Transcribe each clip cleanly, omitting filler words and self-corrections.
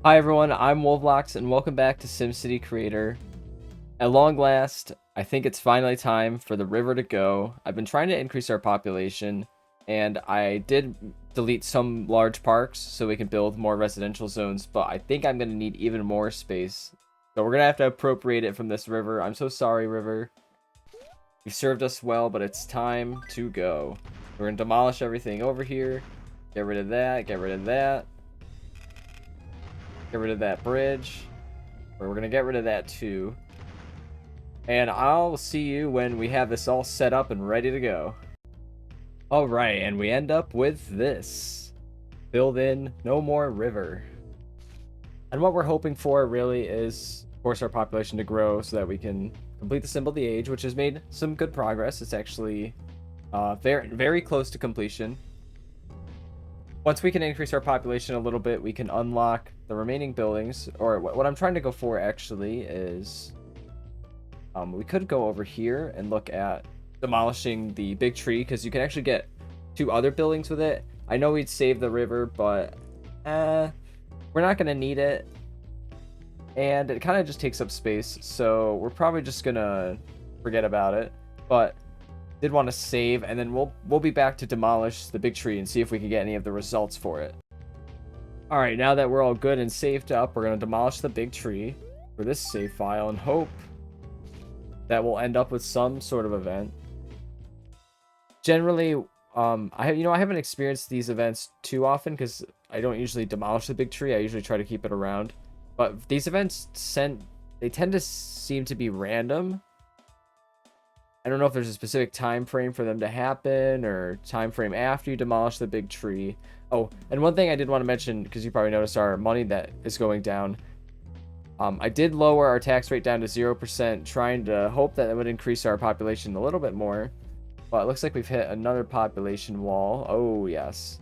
Hi everyone, I'm Wolvlox and welcome back to SimCity Creator. At long last, I think it's finally time for the river to go. I've been trying to increase our population, and I did delete some large parks so we can build more residential zones, but I think I'm going to need even more space. So we're going to have to appropriate it from this river. I'm so sorry, river. You've served us well, but it's time to go. We're going to demolish everything over here. Get rid of that, get rid of that. Get rid of that bridge. Or we're going to get rid of that too. And I'll see you when we have this all set up and ready to go. Alright, and we end up with this. Build in no more river. And what we're hoping for really is, of course, our population to grow so that we can complete the Symbol of the Age, which has made some good progress. It's actually very, very close to completion. Once we can increase our population a little bit, we can unlock the remaining buildings. Or what I'm trying to go for actually is we could go over here and look at demolishing the big tree, because you can actually get 2 other buildings with it. I know we'd save the river, but we're not going to need it. And it kind of just takes up space, so we're probably just going to forget about it. But did want to save, and then we'll be back to demolish the big tree and see if we can get any of the results for it. All right, now that we're all good and saved up, we're going to demolish the big tree for this save file and hope that we'll end up with some sort of event. Generally, I haven't experienced these events too often because I don't usually demolish the big tree. I usually try to keep it around. But these events they tend to seem to be random. I don't know if there's a specific time frame for them to happen or time frame after you demolish the big tree. Oh, and one thing I did want to mention, because you probably noticed our money that is going down. I did lower our tax rate down to 0%, trying to hope that it would increase our population a little bit more. But it looks like we've hit another population wall. Oh, yes.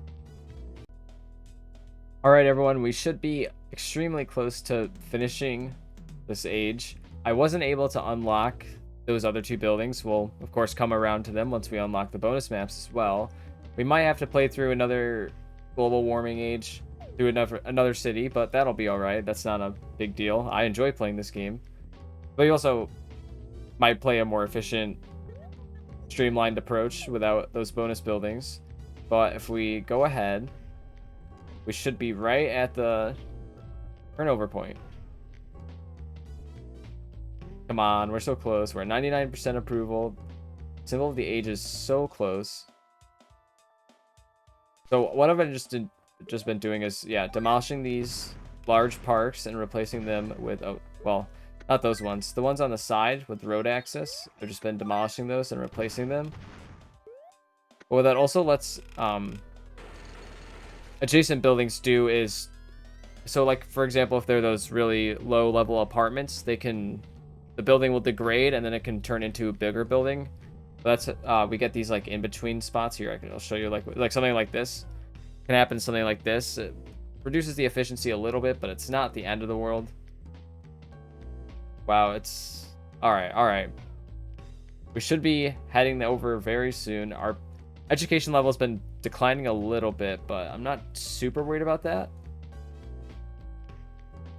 All right, everyone, we should be extremely close to finishing this age. I wasn't able to unlock those other 2 buildings. We'll, of course, come around to them once we unlock the bonus maps as well. We might have to play through another global warming age through another city, but that'll be all right. That's not a big deal. I enjoy playing this game. But you also might play a more efficient, streamlined approach without those bonus buildings. But if we go ahead, we should be right at the turnover point. Come on, we're so close. We're at 99% approval. Symbol of the Age is so close. So what I've just been doing is, yeah, demolishing these large parks and replacing them with, oh, well, not those ones. The ones on the side with road access. I've just been demolishing those and replacing them. But what that also lets adjacent buildings do is, so like, for example, if they're those really low level apartments, the building will degrade and then it can turn into a bigger building. That's we get these like in between spots here. I'll show you like something like this can happen. Something like this, it reduces the efficiency a little bit, but it's not the end of the world. Wow, it's all right. We should be heading over very soon. Our education level has been declining a little bit, but I'm not super worried about that.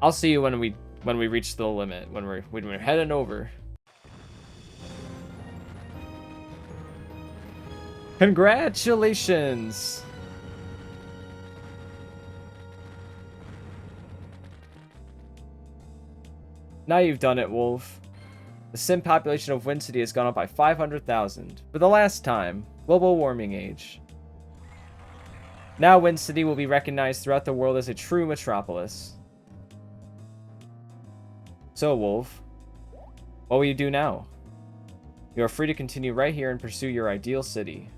I'll see you when we reach the limit, when we're heading over. Congratulations! Now you've done it, Wolf. The sim population of Wind City has gone up by 500,000. For the last time, global warming age. Now Wind City will be recognized throughout the world as a true metropolis. So, Wolf, what will you do now? You are free to continue right here and pursue your ideal city.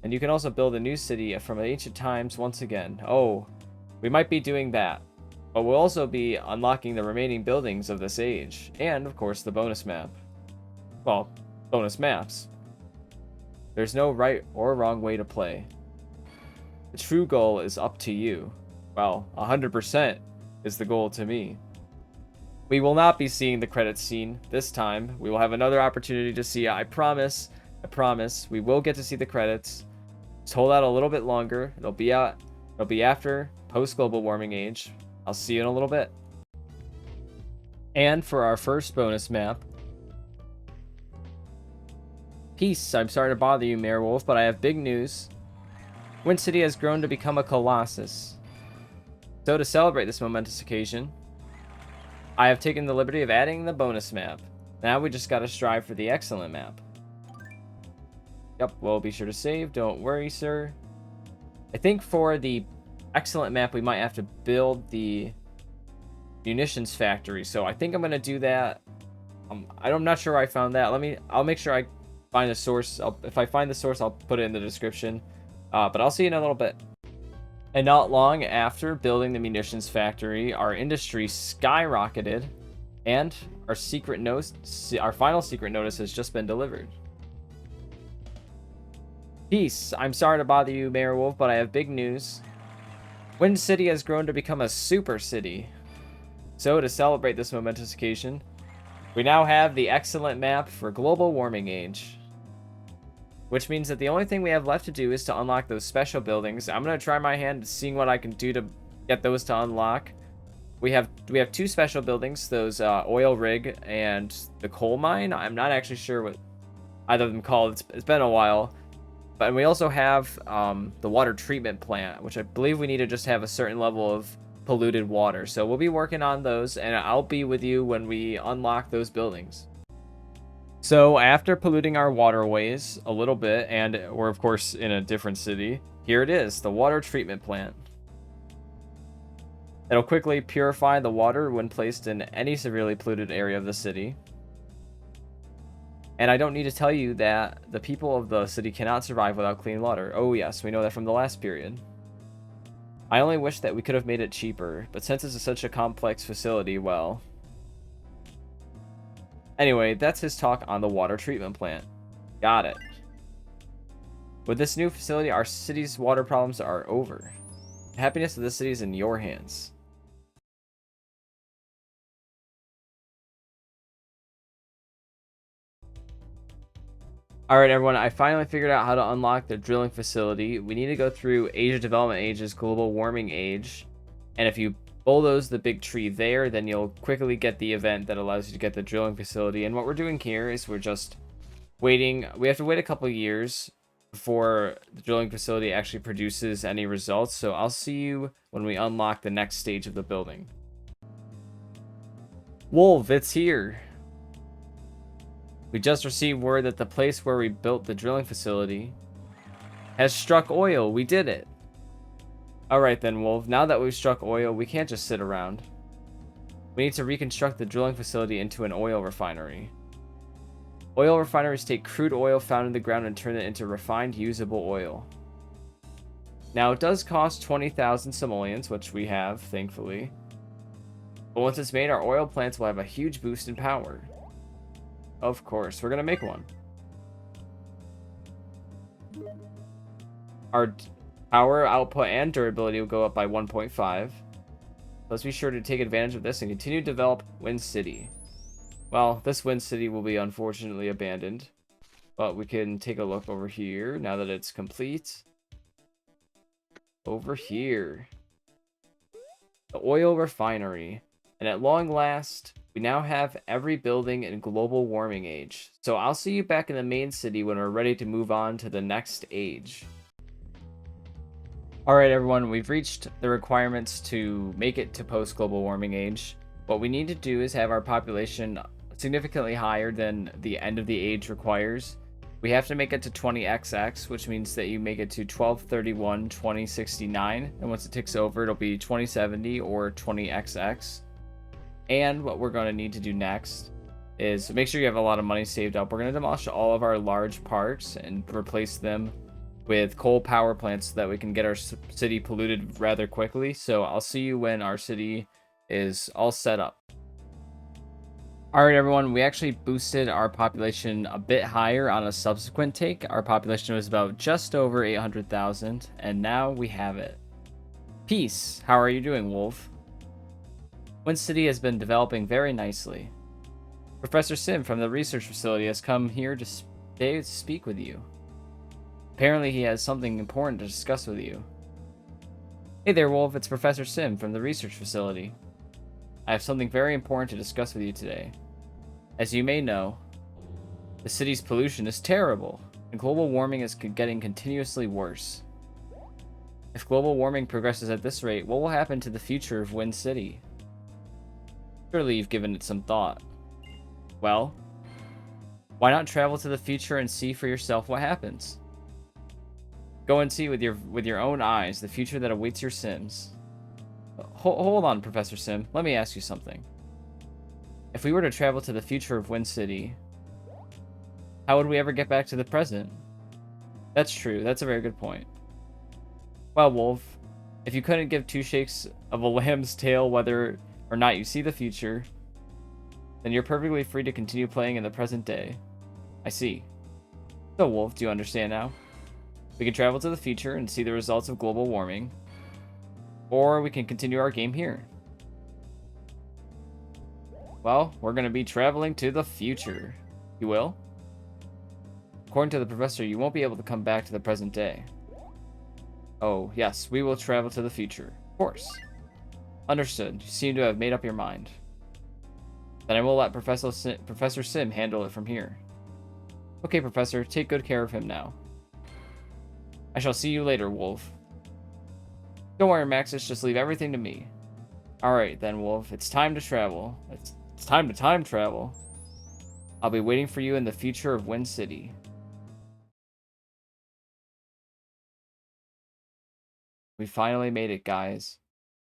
And you can also build a new city from ancient times once again. Oh, we might be doing that. But we'll also be unlocking the remaining buildings of this age. And, of course, the bonus map. Well, bonus maps. There's no right or wrong way to play. The true goal is up to you. Well, 100% is the goal to me. We will not be seeing the credits scene this time. We will have another opportunity to see it. I promise. We will get to see the credits. Just hold out a little bit longer. It'll be after post global warming age. I'll see you in a little bit. And for our first bonus map, peace. I'm sorry to bother you, Mayor Wolf, but I have big news. Wind City has grown to become a colossus. So to celebrate this momentous occasion, I have taken the liberty of adding the bonus map. Now we just gotta strive for the excellent map. Yep, well, be sure to save. Don't worry, sir. I think for the excellent map, we might have to build the munitions factory. So I think I'm gonna do that. I'm not sure where I found that. I'll make sure I find the source. If I find the source, I'll put it in the description. But I'll see you in a little bit. And not long after building the munitions factory, our industry skyrocketed, and our final secret notice has just been delivered. Peace. I'm sorry to bother you, Mayor Wolf, but I have big news. Wind City has grown to become a super city. So to celebrate this momentous occasion, we now have the excellent map for global warming age. Which means that the only thing we have left to do is to unlock those special buildings. I'm going to try my hand at seeing what I can do to get those to unlock. We have 2 special buildings, those oil rig and the coal mine. I'm not actually sure what either of them called. It's been a while. But we also have the water treatment plant, which I believe we need to just have a certain level of polluted water. So we'll be working on those, and I'll be with you when we unlock those buildings. So after polluting our waterways a little bit, and we're of course in a different city, here it is, the water treatment plant. It'll quickly purify the water when placed in any severely polluted area of the city. And I don't need to tell you that the people of the city cannot survive without clean water. Oh yes, we know that from the last period. I only wish that we could have made it cheaper, but since this is such a complex facility, well... Anyway, that's his talk on the water treatment plant. Got it. With this new facility, our city's water problems are over. The happiness of this city is in your hands. Alright everyone, I finally figured out how to unlock the drilling facility. We need to go through Asia Development Age's global warming age. And if you bulldoze the big tree there, then you'll quickly get the event that allows you to get the drilling facility. And what we're doing here is we're just waiting. We have to wait a couple years before the drilling facility actually produces any results. So I'll see you when we unlock the next stage of the building. Wolf, it's here. We just received word that the place where we built the drilling facility has struck oil. We did it. Alright then, Wolf. Now that we've struck oil, we can't just sit around. We need to reconstruct the drilling facility into an oil refinery. Oil refineries take crude oil found in the ground and turn it into refined, usable oil. Now, it does cost 20,000 simoleons, which we have, thankfully. But once it's made, our oil plants will have a huge boost in power. Of course, we're going to make one. Our power output and durability will go up by 1.5. Let's be sure to take advantage of this and continue to develop Wind City. Well, this Wind City will be unfortunately abandoned. But we can take a look over here now that it's complete. Over here. The oil refinery. And at long last, we now have every building in global warming age. So I'll see you back in the main city when we're ready to move on to the next age. Alright everyone, we've reached the requirements to make it to post-global warming age. What we need to do is have our population significantly higher than the end of the age requires. We have to make it to 20XX, which means that you make it to 1231 2069, and once it ticks over, it'll be 2070 or 20XX. And what we're going to need to do next is make sure you have a lot of money saved up. We're going to demolish all of our large parks and replace them with coal power plants so that we can get our city polluted rather quickly. So I'll see you when our city is all set up. Alright everyone, we actually boosted our population a bit higher on a subsequent take. Our population was about just over 800,000, and now we have it. Peace. How are you doing, Wolf? Wind City has been developing very nicely. Professor Sim from the research facility has come here to speak with you. Apparently he has something important to discuss with you. Hey there, Wolf. It's Professor Sim from the research facility. I have something very important to discuss with you today. As you may know, the city's pollution is terrible, and global warming is getting continuously worse. If global warming progresses at this rate, what will happen to the future of Wind City? Surely you've given it some thought. Well, why not travel to the future and see for yourself what happens? Go and see with your own eyes the future that awaits your Sims. Hold on, Professor Sim. Let me ask you something. If we were to travel to the future of Wind City, how would we ever get back to the present? That's true. That's a very good point. Well, Wolf, if you couldn't give two shakes of a lamb's tail whether or not you see the future, then you're perfectly free to continue playing in the present day. I see. So, Wolf, do you understand now? We can travel to the future and see the results of global warming, or we can continue our game here. Well, we're going to be traveling to the future. You will? According to the professor, you won't be able to come back to the present day. Oh, yes, we will travel to the future. Of course. Understood. You seem to have made up your mind. Then I will let Professor Sim handle it from here. Okay, Professor, take good care of him now. I shall see you later, Wolf. Don't worry, Maxis, just leave everything to me. Alright then, Wolf, it's time to travel. It's time to time travel. I'll be waiting for you in the future of Wind City. We finally made it, guys.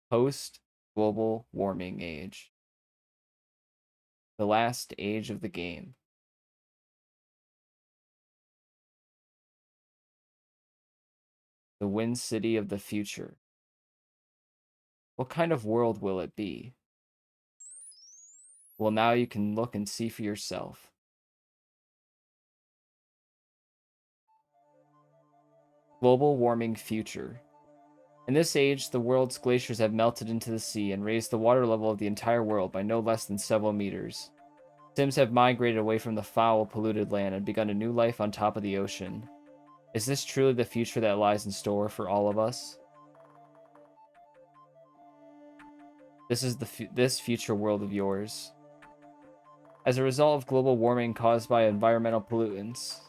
Post-global warming age. The last age of the game. The Wind City of the future. What kind of world will it be? Well, now you can look and see for yourself. Global warming future. In this age, the world's glaciers have melted into the sea and raised the water level of the entire world by no less than several meters. Sims have migrated away from the foul, polluted land and begun a new life on top of the ocean. Is this truly the future that lies in store for all of us? This is this future world of yours. As a result of global warming caused by environmental pollutants,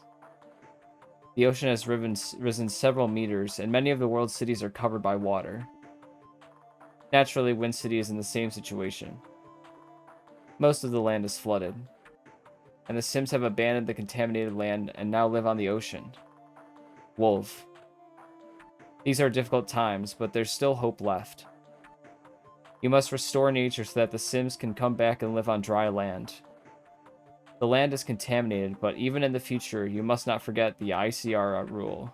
the ocean has risen several meters, and many of the world's cities are covered by water. Naturally, Wind City is in the same situation. Most of the land is flooded, and the Sims have abandoned the contaminated land and now live on the ocean. Wolf. These are difficult times, but there's still hope left. You must restore nature so that the Sims can come back and live on dry land. The land is contaminated, but even in the future, you must not forget the ICR rule.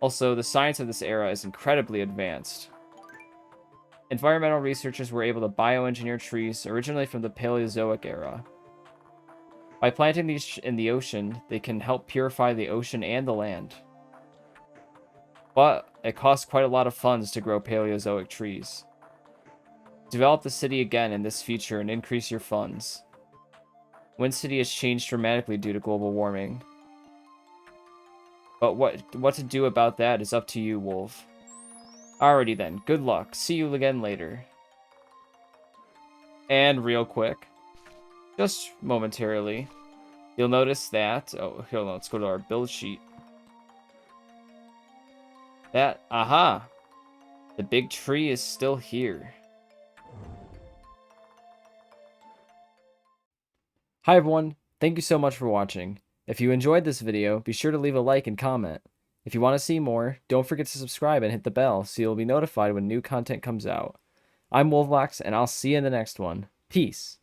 Also, the science of this era is incredibly advanced. Environmental researchers were able to bioengineer trees originally from the Paleozoic era. By planting these in the ocean, they can help purify the ocean and the land. But it costs quite a lot of funds to grow Paleozoic trees. Develop the city again in this future and increase your funds. Wind City has changed dramatically due to global warming. But what to do about that is up to you, Wolf. Alrighty then, good luck. See you again later. And real quick, just momentarily, you'll notice that... Oh, hold on, let's go to our build sheet. Aha! The big tree is still here. Hi everyone, thank you so much for watching. If you enjoyed this video, be sure to leave a like and comment. If you want to see more, don't forget to subscribe and hit the bell so you'll be notified when new content comes out. I'm Wolflox, and I'll see you in the next one. Peace!